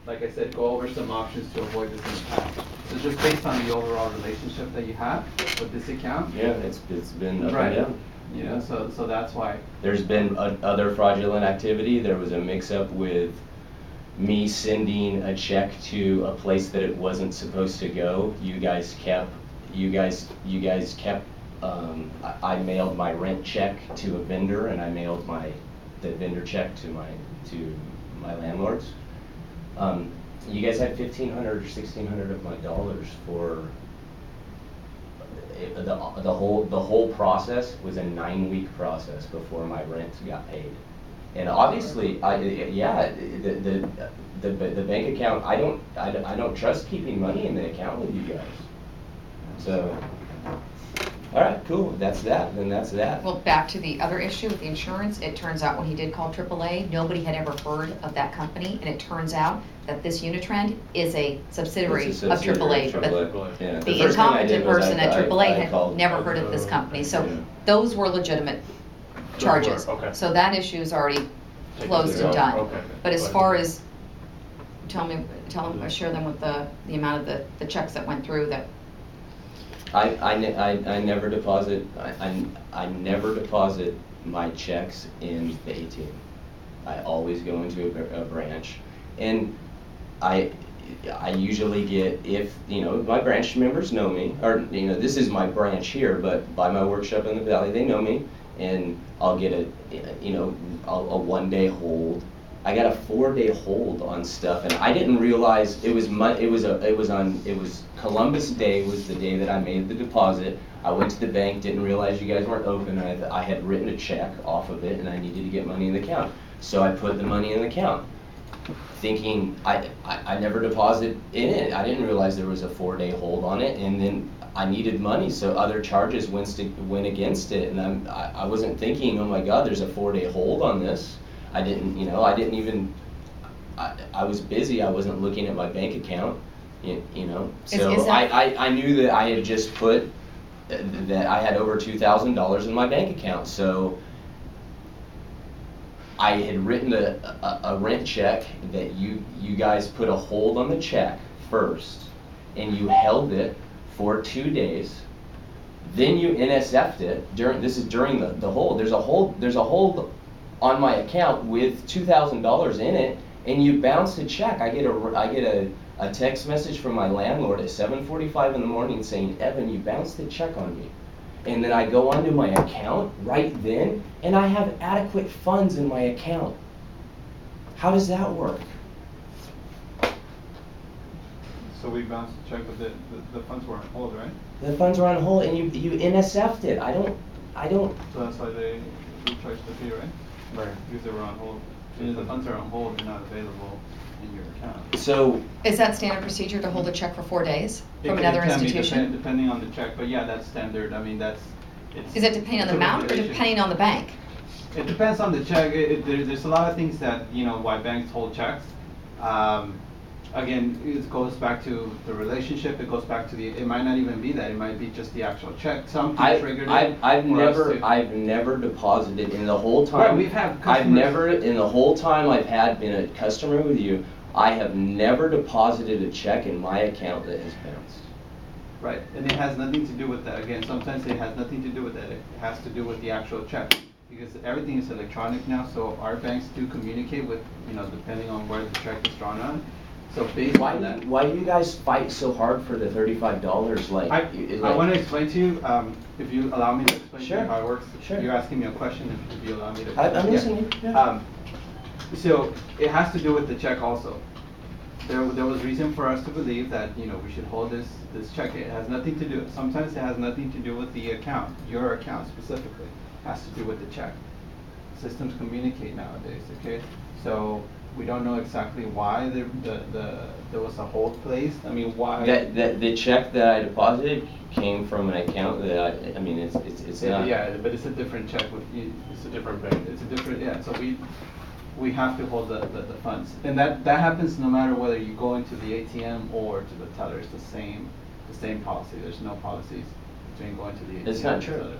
like I said, go over some options to avoid this in the past. So just based on the overall relationship that you have with this account. Yeah, it's been up and down. You know, so that's why. There's been other fraudulent activity. There was a mix-up with me sending a check to a place that it wasn't supposed to go. You guys kept. I mailed my rent check to a vendor, and I mailed the vendor check to my landlords. You guys had $1,500 or $1,600 of my dollars for the whole process was a 9-week process before my rent got paid. And obviously, the bank account, I don't trust keeping money in the account with you guys. So, all right, cool. That's that. Then that's that. Well, back to the other issue with the insurance, it turns out when he did call AAA, nobody had ever heard of that company, and it turns out that this Unitrend is a subsidiary of AAA. But Yeah. the first thing I did incompetent was person at I AAA had called- never heard of this company, so Yeah. those were legitimate charges. Okay. So that issue is already Taken closed care and of. done. Okay. But as far as, share them with the amount of the checks that went through that. I never deposit. I never deposit my checks in the ATM. I always go into a branch, and I usually get, if my branch members know me, or this is my branch here, but by my workshop in the valley they know me, and I'll get a 1-day hold. I got a 4-day hold on stuff, and I didn't realize it was Columbus Day was the day that I made the deposit. I went to the bank, didn't realize you guys weren't open. I had written a check off of it, and I needed to get money in the account, so I put the money in the account, thinking I never deposited in it. I didn't realize there was a 4-day hold on it, and then I needed money, so other charges went against it, and I wasn't thinking, oh my God, there's a 4-day hold on this. I was busy. I wasn't looking at my bank account, So I knew that I had just put that I had over $2,000 in my bank account. So I had written a rent check that you guys put a hold on the check first, and you held it for 2 days. Then you NSF'd it during the hold. There's a hold on my account with $2,000 in it, and you bounced a check. I get a text message from my landlord at 7:45 in the morning saying, Evan, you bounced the check on me. And then I go onto my account right then, and I have adequate funds in my account. How does that work? So we bounced the check, but the funds were on hold, right? The funds are on hold, and you NSF'd it. I don't. So that's why they recharged the fee, right? Right. Because they were on hold. If the funds are on hold, they're not available in your account. So Is that standard procedure to hold a check for 4 days from It another can be institution? depending on the check, but yeah, that's standard. I mean, Is it depending on the amount or regulation. depending on the bank? It depends on the check. There's a lot of things that, why banks hold checks. Again, it goes back to the relationship. It goes back to it might not even be that. It might be just the actual check. Something triggered it. I've never deposited in the whole time. Right, we've had customers. In the whole time I've been a customer with you, I have never deposited a check in my account that has bounced. Right, and it has nothing to do with that. Again, sometimes it has nothing to do with that. It has to do with the actual check. Because everything is electronic now, so our banks do communicate with, depending on where the check is drawn on. So based on that. Why do you guys fight so hard for the $35? I want to explain to you, if you allow me to explain to Sure. you how it works. Sure. You're asking me a question, if you allow me to. I'm listening. Yeah. So it has to do with the check also. There was reason for us to believe that, we should hold this check. It has nothing to do, sometimes it has nothing to do with the account, your account specifically. It has to do with the check. Systems communicate nowadays, okay? So we don't know exactly why there was a hold placed. I mean, why? The check that I deposited came from an account that it's not. Yeah, but it's a different check It's a different bank. It's a different, yeah, so we have to hold the funds. And that happens no matter whether you go into the ATM or to the teller. It's the same policy. There's no policies between going to the ATM. It's not and the true. teller.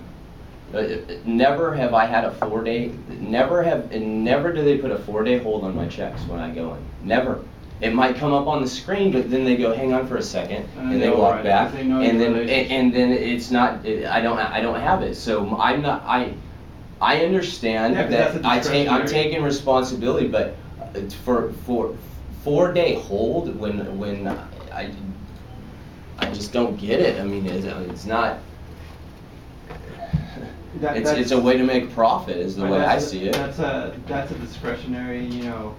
Never have I had a 4-day. Never do they put a 4-day hold on my checks when I go in. Never. it might come up on the screen, but then they go, hang on for a second, And and they they'll walk write it, back, 'cause they know and your then relationship. and then it's not. I don't have it. So I'm not. I understand Yeah, 'cause that's that a I'm discretionary. taking responsibility, but for 4-day hold when I just don't get it. I mean, it's not. It's a way to make profit, is the way I see it. That's a discretionary, you know.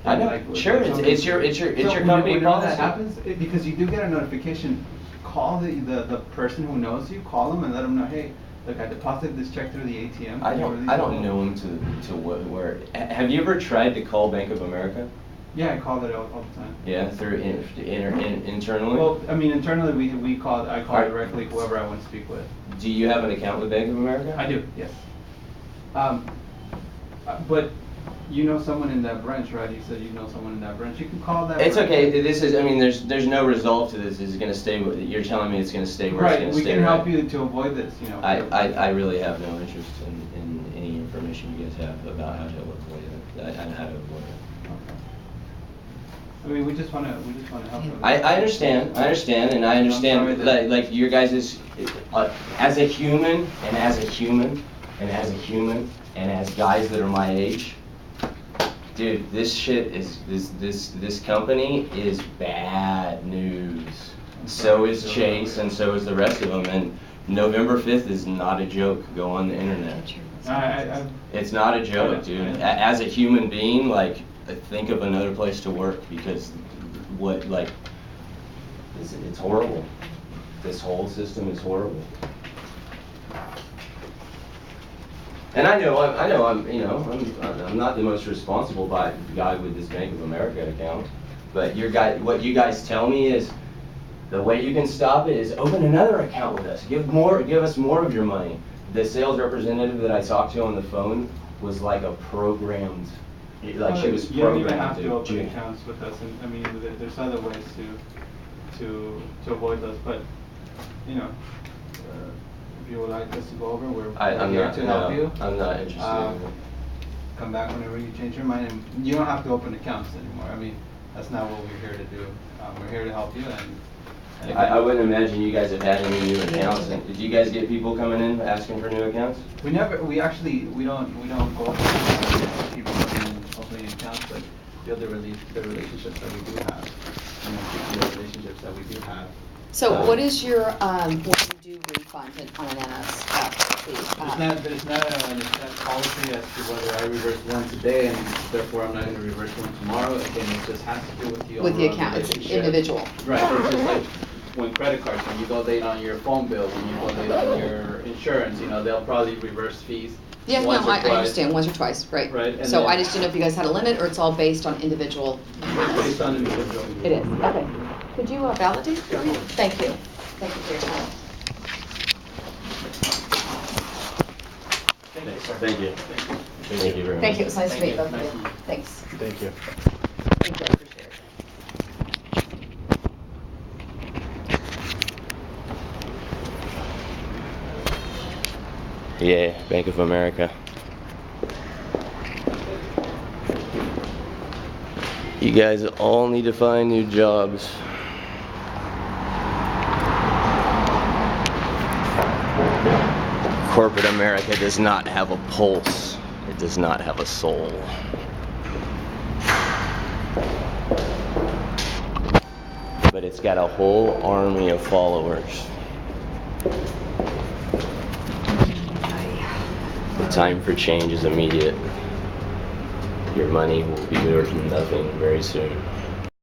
I know, like, sure, it's your company Whenever policy. that happens, because you do get a notification, call the person who knows you, call them and let them know, hey, look, I deposited this check through the ATM. I don't know him to where. Have you ever tried to call Bank of America? Yeah, I call it all the time. Yeah, through internally? Well, I mean, internally, I call Alright. directly whoever I want to speak with. Do you have an account with Bank of America? I do, yes. But you know someone in that branch, right? You said you know someone in that branch. You can call that. It's branch. okay, there's no resolve to this, it's gonna stay, you're telling me it's gonna stay where it's Right, gonna we stay, can help right? you to avoid this, you know. I really have no interest in any information you guys have about how to avoid it, how to avoid it. Okay. I mean, we just wanna help them. I understand, and I sorry understand, that- like your guys' as a human, and as a human, and as a human, and as guys that are my age, dude, this shit is, this company is bad news. So is Chase, and so is the rest of them, and November 5th is not a joke, go on the internet. It's not a joke, dude. As a human being, like, think of another place to work, because it's horrible. This whole system is horrible. And I know I'm not the most responsible guy with this Bank of America account, but what you guys tell me is the way you can stop it is open another account with us. Give us more of your money. The sales representative that I talked to on the phone was like a programmed, like she was You don't even programmed have to open to. accounts with us, and I mean, there's other ways to avoid those, but, you know, if you would like us to go over, we're I'm here not, to help you. I'm not interested in it. Come back whenever you change your mind, and you don't have to open accounts anymore. I mean, that's not what we're here to do. We're here to help you, and I wouldn't imagine you guys have had any new accounts. Did you guys get people coming in asking for new accounts? we don't go to people opening accounts, but build the relationships that we do have, and keep the relationships that we do have. So what is your, when you do refund on an NSF fee? There's not a policy as to whether I reverse one today and therefore I'm not gonna reverse one tomorrow. Again, it just has to do with the With the overall account, it's relationship. individual. Right, it's just like when credit cards, when you go late on your phone bill, when you go late on your insurance, you know, they'll probably reverse fees. Yeah, no, once or I twice. understand, once or twice, right. Right, and So then- I just didn't know if you guys had a limit, or it's all based on individual. Based on individual. It is, okay. Could you validate for me? Thank you. Thank you for your time. Thank you. Thank you very much. Thank you, it was nice to meet Thank you. both of you. Nice. Thanks. Thank you. Thank you, I appreciate it. Yeah, Bank of America. You guys all need to find new jobs. Corporate America does not have a pulse. It does not have a soul. But it's got a whole army of followers. The time for change is immediate. Your money will be worth nothing very soon.